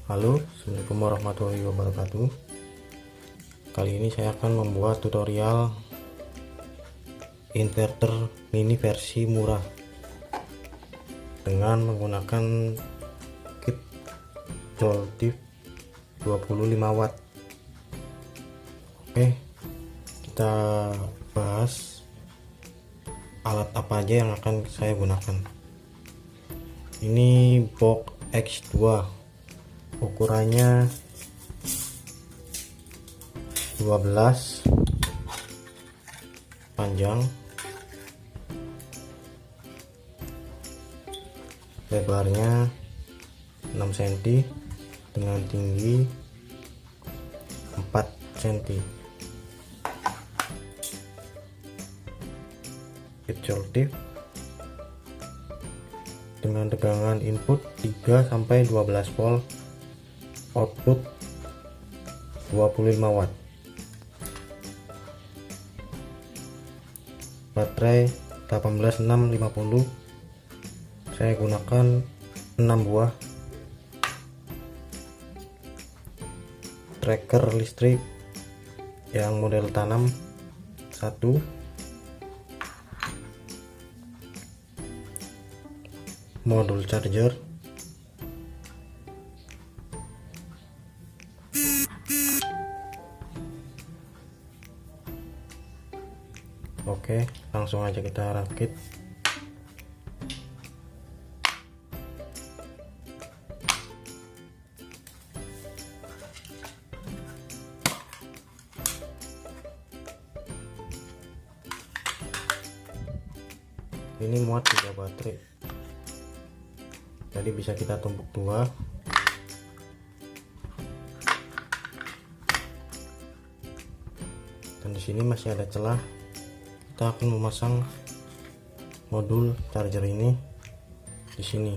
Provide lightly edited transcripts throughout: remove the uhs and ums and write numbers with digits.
Halo, Assalamualaikum warahmatullahi wabarakatuh. Kali ini saya akan membuat tutorial inverter mini versi murah dengan menggunakan kit Joltif 25 watt. Oke, kita bahas alat apa aja yang akan saya gunakan. Ini box X2, ukurannya 12, panjang, lebarnya 6 cm dengan tinggi 4 cm. Kit Joltif dengan tegangan input 3-12 volt, output 25 watt. Baterai 18650, saya gunakan 6 buah. Tracker listrik yang model tanam 1, modul charger, oke, langsung aja kita rakit. Ini muat 3 baterai, jadi bisa kita tumpuk 2. Dan di sini masih ada celah. Kita akan memasang modul charger ini di sini.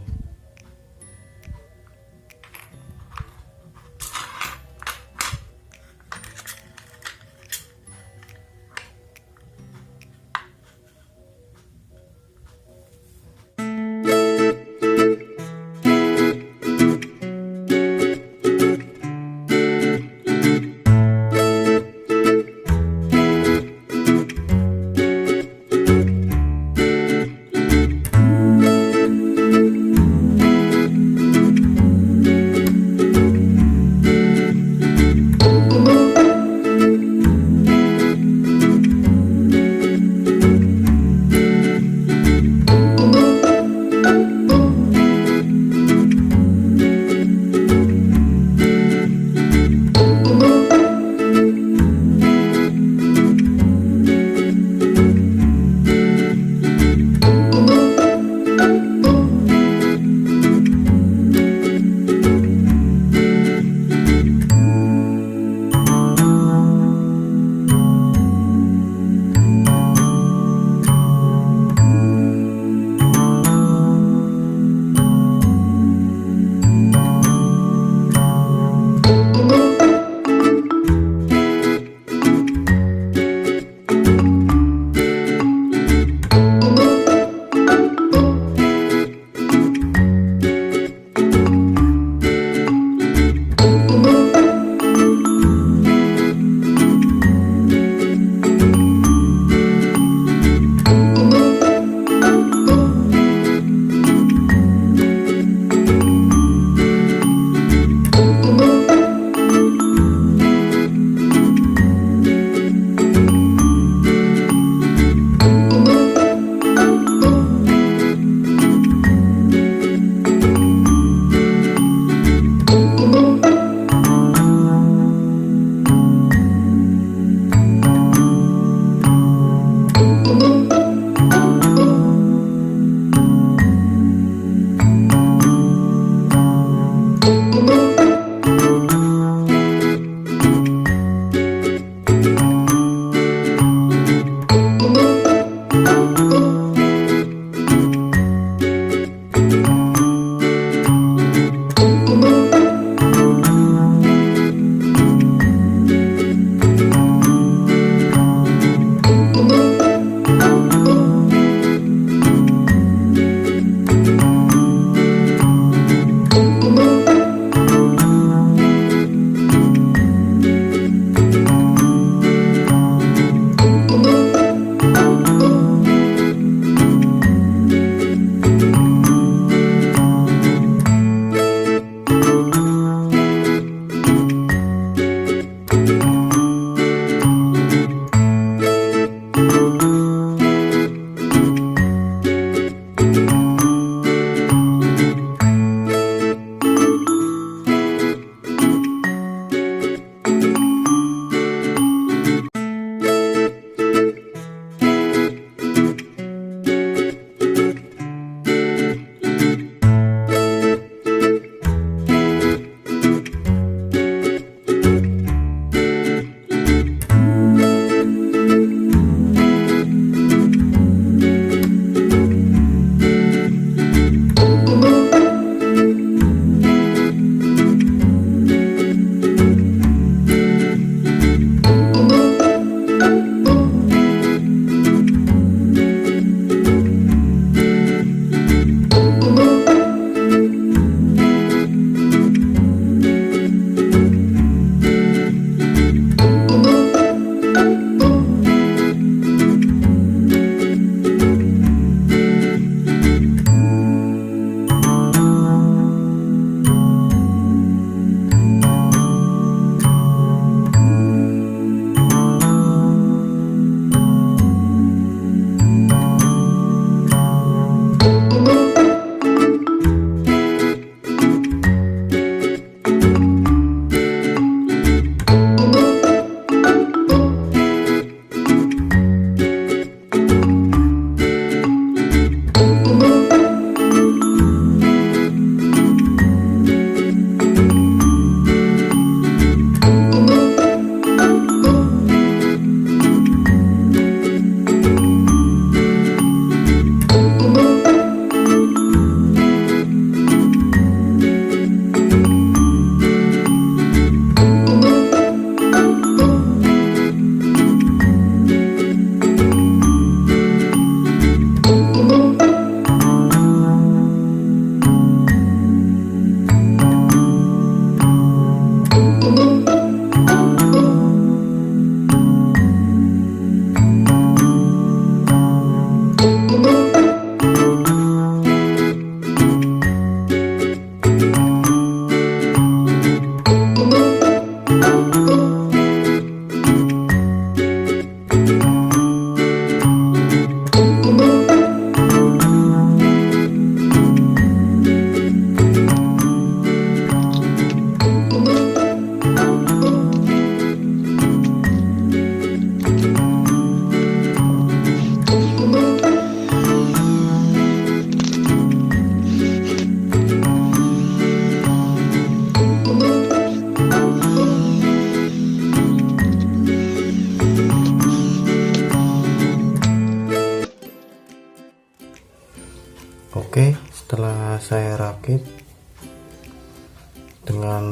dengan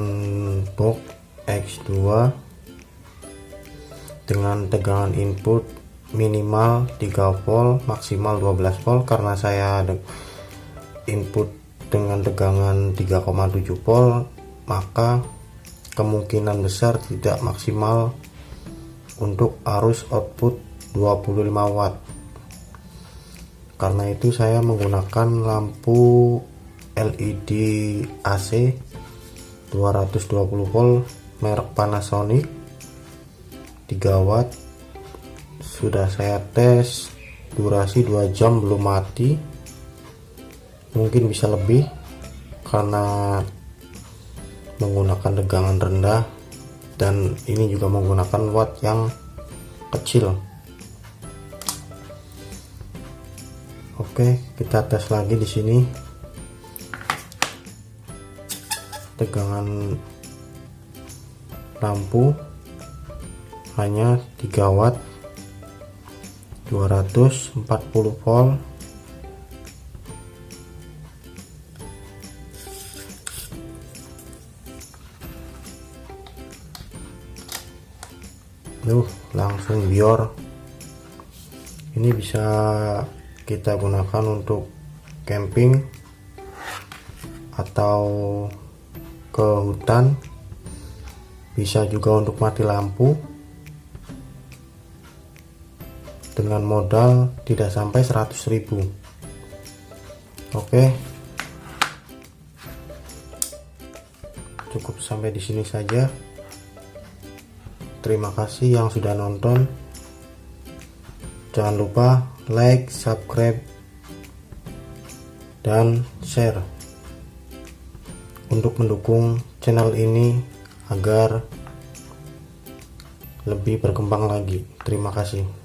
box X2 dengan tegangan input minimal 3 volt maksimal 12 volt. Karena saya input dengan tegangan 3,7 volt, maka kemungkinan besar tidak maksimal untuk arus output 25 watt. Karena itu saya menggunakan lampu LED AC 220 volt merek Panasonic 3 watt. Sudah saya tes, durasi 2 jam belum mati, mungkin bisa lebih karena menggunakan tegangan rendah, dan ini juga menggunakan watt yang kecil. Oke, kita tes lagi di sini. Tegangan lampu hanya 3 watt 240 volt. Langsung bior. Ini bisa kita gunakan untuk camping atau ke hutan, bisa juga untuk mati lampu dengan modal tidak sampai 100.000. Oke, cukup sampai di sini saja. Terima kasih yang sudah nonton. Jangan lupa like, subscribe, dan share untuk mendukung channel ini agar lebih berkembang lagi. Terima kasih.